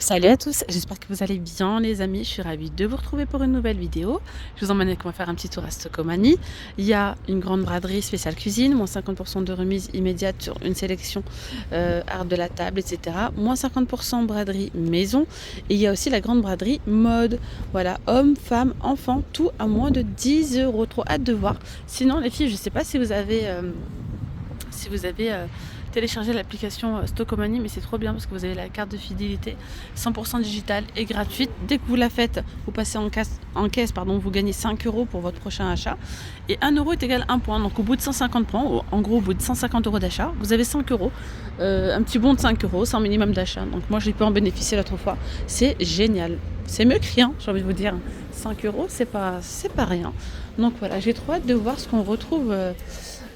Salut à tous, j'espère que vous allez bien les amis, je suis ravie de vous retrouver pour une nouvelle vidéo. Je vous emmène avec moi faire un petit tour à Stocomanie. Il y a une grande braderie spéciale cuisine, moins 50% de remise immédiate sur une sélection art de la table, etc. Moins 50% braderie maison. Et il y a aussi la grande braderie mode. Voilà, hommes, femmes, enfants, tout à moins de 10 euros. Trop hâte de voir. Sinon les filles, je ne sais pas si vous avez... téléchargé l'application Stocomanie, mais c'est trop bien parce que vous avez la carte de fidélité 100% digitale et gratuite. Dès que vous la faites, vous passez en caisse, vous gagnez 5 euros pour votre prochain achat. Et 1 euro est égal à 1 point. Donc au bout de 150 points, en gros au bout de 150 euros d'achat, vous avez 5 euros. Un petit bon de 5 euros, sans minimum d'achat. Donc moi j'ai pu en bénéficier l'autre fois. C'est génial. C'est mieux que rien, j'ai envie de vous dire. 5 euros, c'est pas rien. Donc voilà, j'ai trop hâte de voir ce qu'on retrouve.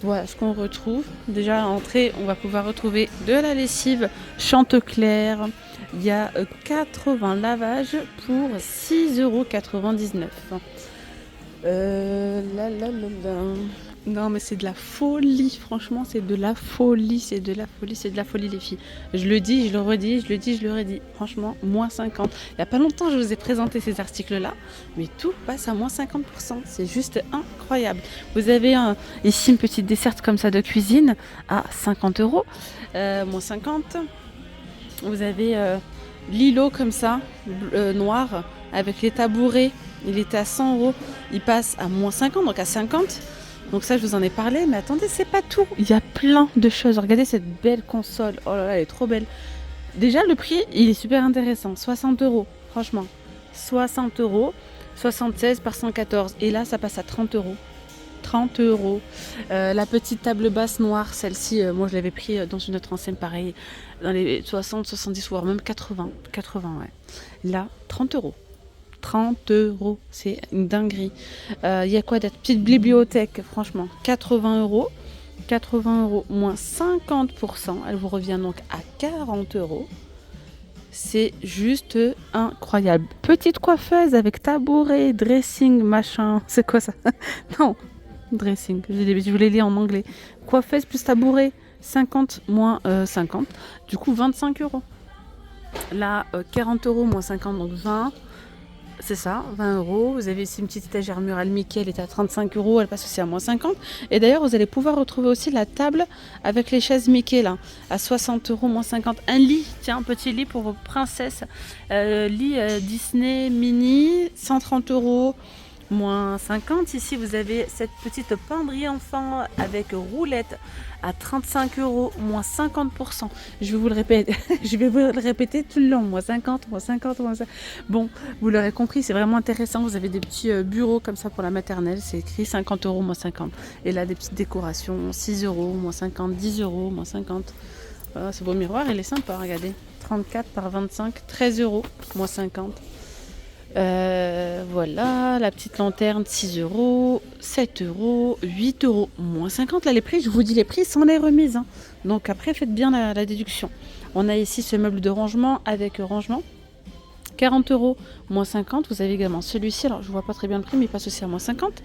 Voilà ce qu'on retrouve. Déjà à l'entrée, on va pouvoir retrouver de la lessive Chantecler. Il y a 80 lavages pour 6,99 €. Non mais c'est de la folie, franchement c'est de la folie, c'est de la folie les filles. Je le dis, je le redis, je le dis, je le redis. Franchement, moins 50. Il n'y a pas longtemps je vous ai présenté ces articles-là, mais tout passe à moins 50%. C'est juste incroyable. Vous avez ici une petite desserte comme ça de cuisine à 50 euros, moins 50. Vous avez l'îlot comme ça, noir, avec les tabourets. Il était à 100 euros, il passe à moins 50, donc à 50. Donc ça, je vous en ai parlé, mais attendez, c'est pas tout. Il y a plein de choses. Regardez cette belle console. Oh là là, elle est trop belle. Déjà, le prix, il est super intéressant. 60 euros, franchement. 60 euros, 76 par 114. Et là, ça passe à 30 euros. 30 euros. La petite table basse noire, celle-ci, moi je l'avais pris dans une autre enseigne pareil, dans les 60, 70, voire même 80. 80, ouais. Là, 30 euros. 30 euros, c'est une dinguerie. Il y a quoi d'autre? Petite bibliothèque, franchement, 80 euros. 80 euros moins 50%, elle vous revient donc à 40 euros. C'est juste incroyable. Petite coiffeuse avec tabouret, dressing, machin. C'est quoi ça? Non, dressing. Je voulais lire en anglais. Coiffeuse plus tabouret, 50 moins 50. Du coup, 25 euros. Là, 40 euros moins 50, donc 20. C'est ça, 20 euros. Vous avez ici une petite étagère murale Mickey, elle est à 35 euros, elle passe aussi à moins 50. Et d'ailleurs, vous allez pouvoir retrouver aussi la table avec les chaises Mickey là, à 60 euros, moins 50. Un lit, tiens, un petit lit pour vos princesses. Lit Disney mini, 130 euros, moins 50. Ici, vous avez cette petite penderie enfant avec roulette à 35 euros, moins 50%. Je vais vous le répéter, je vais vous le répéter tout le long, moins 50, moins 50, moins 50. Bon, vous l'aurez compris, c'est vraiment intéressant. Vous avez des petits bureaux comme ça pour la maternelle, c'est écrit 50 euros, moins 50. Et là, des petites décorations, 6 euros, moins 50, 10 euros, moins 50. Voilà, ce beau miroir, il est sympa, regardez. 34 par 25, 13 euros, moins 50. Voilà, la petite lanterne, 6 euros, 7 euros, 8 euros, moins 50. Là, les prix, je vous dis les prix sans les remises. Hein. Donc après, faites bien la déduction. On a ici ce meuble de rangement avec rangement. 40 euros, moins 50. Vous avez également celui-ci. Alors, je ne vois pas très bien le prix, mais il passe aussi à moins 50.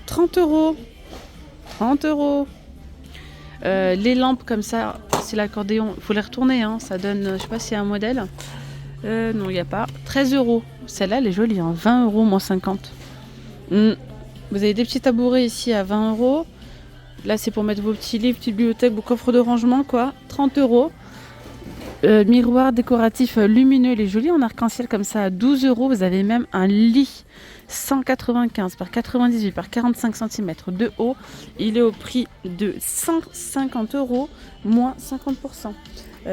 30 euros. 30 euros. Les lampes comme ça, c'est l'accordéon. Il faut les retourner. Hein. Ça donne, je ne sais pas s'il y a un modèle. Non, il n'y a pas. 13 euros. Celle-là, elle est jolie. Hein. 20 euros moins 50. Vous avez des petits tabourets ici à 20 euros. Là, c'est pour mettre vos petits livres, petite bibliothèque, vos coffres de rangement, quoi. 30 euros. Miroir décoratif lumineux, il est joli en arc-en-ciel comme ça à 12 euros. Vous avez même un lit 195 par 98 par 45 cm de haut. Il est au prix de 150 euros, moins 50%.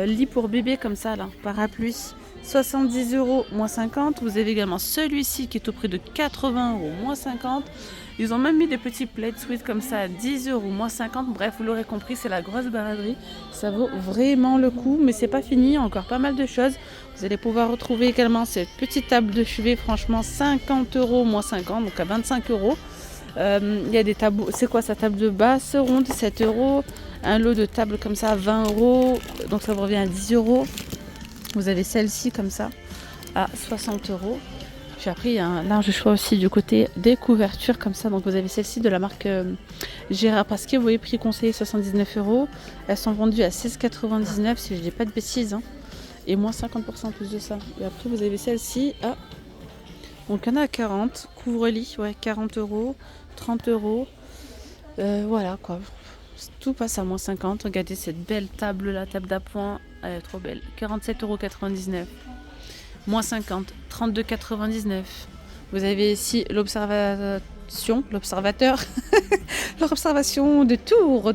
Lit pour bébé comme ça, là, parapluie. 70 euros, moins 50. Vous avez également celui-ci qui est au prix de 80 euros, moins 50. Ils ont même mis des petits plaid suite comme ça à 10 euros, moins 50. Bref, vous l'aurez compris, c'est la grosse baraderie. Ça vaut vraiment le coup, mais c'est pas fini. Il y a encore pas mal de choses. Vous allez pouvoir retrouver également cette petite table de chevet, franchement 50 euros, moins 50, donc à 25 euros. Il y a des tabous. C'est quoi sa table de basse ronde, 7 euros. Un lot de table comme ça à 20 euros, donc ça vous revient à 10 euros. Vous avez celle-ci comme ça à 60 euros. Puis après, il y a un large choix aussi du côté des couvertures comme ça. Donc vous avez celle-ci de la marque Gérard Pasquier. Vous voyez, prix conseillé 79 euros. Elles sont vendues à 16,99 si je dis pas de bêtises. Hein. et moins 50% en plus de ça. Et après, vous avez celle-ci à... Donc, il y en a à 40. Couvre-lit, ouais, 40 euros, 30 euros. Voilà, quoi. Tout passe à moins 50. Regardez cette belle table-là, table d'appoint. Elle est trop belle. 47,99 €. Moins 50. 32,99 €. Vous avez ici l'observateur, l'observation de tour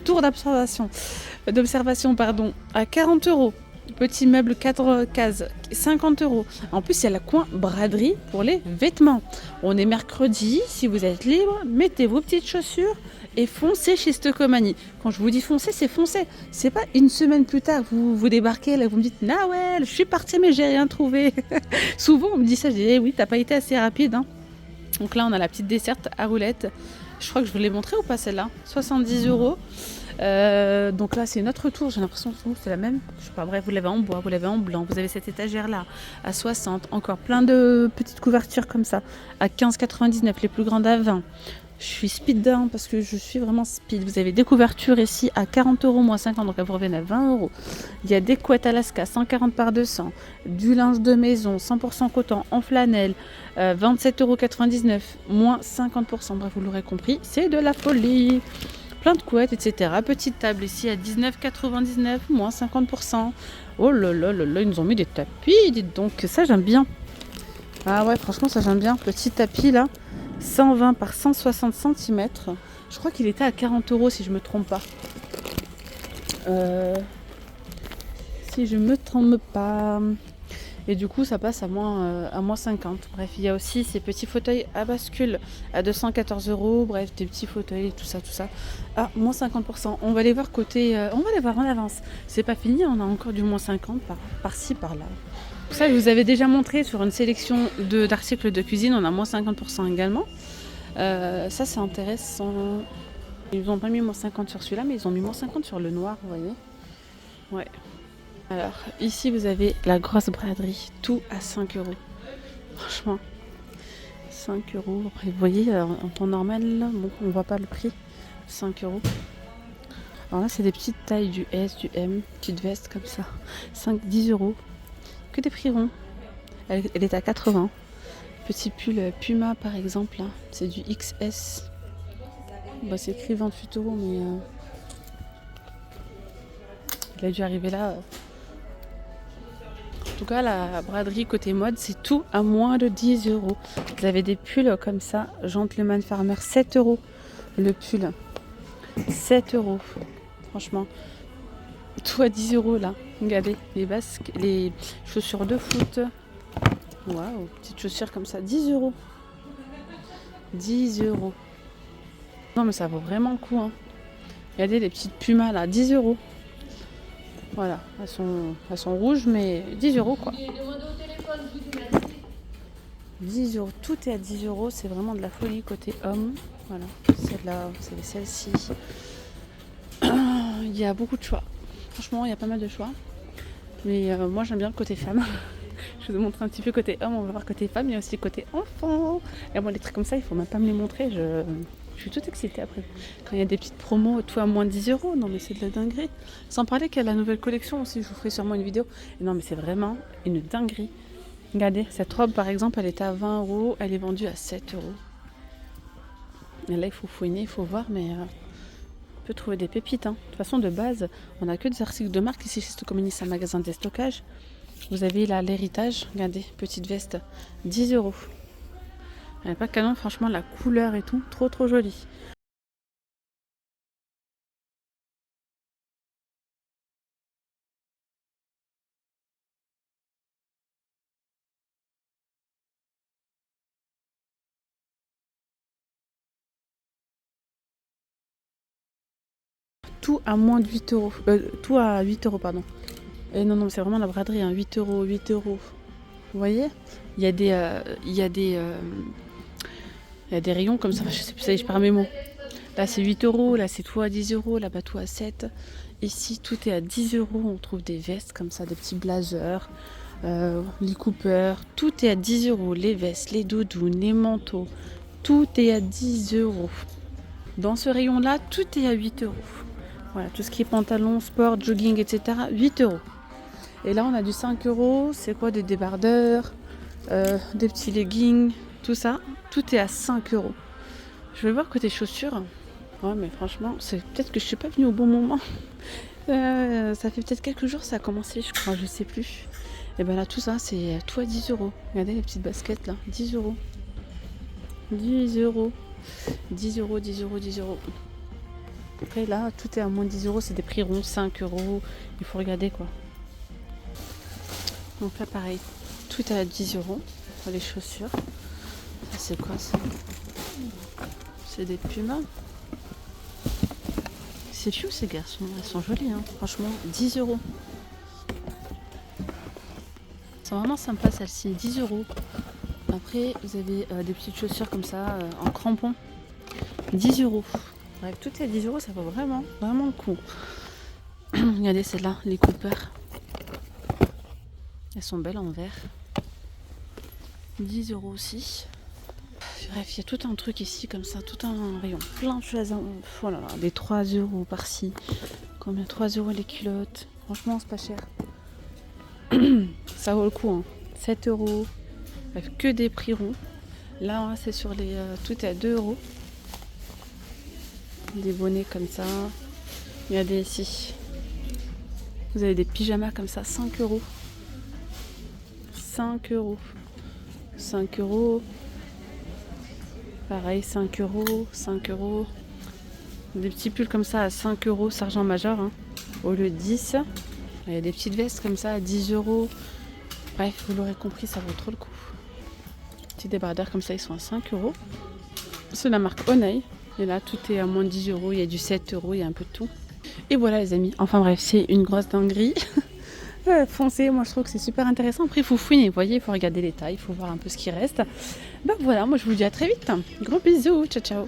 d'observation, pardon, à 40 euros. Petit meuble 4 cases, 50 euros. En plus, il y a la coin braderie pour les vêtements. On est mercredi, si vous êtes libre, mettez vos petites chaussures et foncez chez Stocomanie. Quand je vous dis foncez, c'est foncez. C'est pas une semaine plus tard, vous débarquez, là, vous me dites, ah ouais, je suis partie, mais j'ai rien trouvé. Souvent, on me dit ça, je dis, eh oui, t'as pas été assez rapide, hein. Donc là, on a la petite desserte à roulettes. Je crois que je vous l'ai montré ou pas celle-là, 70 euros. Donc là, c'est notre tour. J'ai l'impression que c'est la même. Je sais pas, bref, vous l'avez en bois, vous l'avez en blanc. Vous avez cette étagère-là à 60. Encore plein de petites couvertures comme ça à 15,99. Les plus grandes à 20. Je suis speed down parce que je suis vraiment speed. Vous avez des couvertures ici à 40 euros moins 50, donc elles vous reviennent à 20 euros. Il y a des couettes Alaska 140 par 200, du linge de maison 100% coton en flanelle 27,99 € moins 50%. Bref, vous l'aurez compris, c'est de la folie. Plein de couettes, etc. Petite table ici à 19,99 € moins 50%. Oh là là là là, ils nous ont mis des tapis, dites donc, ça j'aime bien. Ah ouais, franchement, ça j'aime bien. Petit tapis là. 120 par 160 cm. Je crois qu'il était à 40 euros si je me trompe pas. Si je me trompe pas. Et du coup, ça passe à moins 50. Bref, il y a aussi ces petits fauteuils à bascule à 214 euros. Bref, des petits fauteuils, tout ça. À moins 50%. On va les voir côté... on va les voir en avance. C'est pas fini, on a encore du moins 50 par-ci, par-là. Ça, je vous avais déjà montré sur une sélection d'articles de cuisine. On a moins 50% également. Ça, c'est intéressant. Ils n'ont pas mis moins 50 sur celui-là, mais ils ont mis moins 50 sur le noir, vous voyez. Ouais. Alors, ici, vous avez la grosse braderie. Tout à 5 euros. Franchement, 5 euros. Après, vous voyez, en temps normal, là, bon, on ne voit pas le prix. 5 euros. Alors là, c'est des petites tailles du S, du M. Petite veste comme ça. 10 euros. Que des prix ronds. Elle est à 80. Petit pull Puma par exemple, là. C'est du XS. Bah, c'est écrit 28 euros, mais il a dû arriver là. En tout cas, la braderie côté mode, c'est tout à moins de 10 euros. Vous avez des pulls comme ça, Gentleman Farmer, 7 euros le pull. 7 euros. Franchement, tout à 10 euros là. Regardez, les chaussures de foot. Waouh, petites chaussures comme ça, 10 euros. 10 euros. Non, mais ça vaut vraiment le coup, hein. Regardez les petites Pumas là, 10 euros. Voilà, elles sont rouges, mais 10 euros quoi. 10 euros, tout est à 10 euros, c'est vraiment de la folie côté homme. Voilà, celle-là, vous savez, celle-ci. Il y a beaucoup de choix. Franchement, il y a pas mal de choix. Mais moi, j'aime bien le côté femme. Je vous montre un petit peu côté homme, on va voir côté femme, il y a aussi côté enfant. Et moi, les trucs comme ça, il faut même pas me les montrer. Je suis toute excitée après. Quand il y a des petites promos, tout à moins de 10 euros, non mais c'est de la dinguerie. Sans parler qu'il y a la nouvelle collection aussi, je vous ferai sûrement une vidéo. Et non mais c'est vraiment une dinguerie. Regardez, cette robe par exemple, elle était à 20 euros, elle est vendue à 7 euros. Et là, il faut fouiner, il faut voir, mais on peut trouver des pépites. Hein. De toute façon, de base, on n'a que des articles de marque. Ici, chez Stocomanie, c'est un magasin de déstockage. Vous avez là l'héritage, regardez, petite veste, 10 euros. Elle n'est pas canon, franchement, la couleur et tout, trop jolie. Tout à moins de 8 euros. Tout à 8 euros, pardon. Et non, c'est vraiment la braderie, hein, 8 euros, 8 euros. Vous voyez, il y a des rayons comme ça, je sais plus, ça y est, je perds mes mots. Là, c'est 8 euros, là, c'est tout à 10 euros, là-bas, tout à 7. Ici, tout est à 10 euros. On trouve des vestes comme ça, des petits blazers, les coupeurs. Tout est à 10 euros. Les vestes, les doudounes, les manteaux. Tout est à 10 euros. Dans ce rayon-là, tout est à 8 euros. Voilà, tout ce qui est pantalon, sport, jogging, etc. 8 euros. Et là, on a du 5 euros. C'est quoi? Des débardeurs, des petits leggings, tout ça. Tout est à 5 euros. Je vais voir côté chaussures. Ouais, mais franchement, c'est peut-être que je suis pas venue au bon moment. Ça fait peut-être quelques jours, ça a commencé, je crois, je sais plus. Et ben là, tout ça, c'est tout à 10 euros. Regardez les petites baskets là, 10 euros. 10 euros. 10 euros, 10 euros, 10 euros. Après là, tout est à moins de 10 euros, c'est des prix ronds, 5 euros. Il faut regarder quoi. Donc là, pareil, tout est à 10 euros. Les chaussures. Ça, c'est quoi ça? C'est des pumas. C'est chou ces garçons, elles sont jolies, hein. Franchement, 10 euros. C'est vraiment sympa celle-ci, 10 euros. Après, vous avez des petites chaussures comme ça, en crampons, 10 euros. Bref, tout est à 10 euros, ça vaut vraiment, vraiment le coup. Regardez celles-là, les Cooper. Elles sont belles en vert. 10 euros aussi. Bref, il y a tout un truc ici comme ça, tout un rayon, plein de choses. Oh là là, des 3 euros par-ci. Combien? 3 euros les culottes. Franchement, c'est pas cher. Ça vaut le coup, hein. 7 euros. Bref, que des prix ronds. Là, c'est sur les. Tout est à 2 euros. Des bonnets comme ça. Regardez ici. Vous avez des pyjamas comme ça, 5 euros. 5 euros. 5 euros. Pareil, 5 euros, 5 euros. Des petits pulls comme ça à 5 euros, sergent major, hein, au lieu de 10. Il y a des petites vestes comme ça à 10 euros. Bref, vous l'aurez compris, ça vaut trop le coup. Petits débardeurs comme ça, ils sont à 5 euros. C'est la marque Oneil. Et là, tout est à moins de 10 euros. Il y a du 7 euros, il y a un peu de tout. Et voilà les amis. Enfin bref, c'est une grosse dinguerie. Foncez, moi je trouve que c'est super intéressant. Après il faut fouiner, vous voyez, il faut regarder les tailles, il faut voir un peu ce qui reste. Ben voilà, moi je vous dis à très vite. Gros bisous, ciao ciao.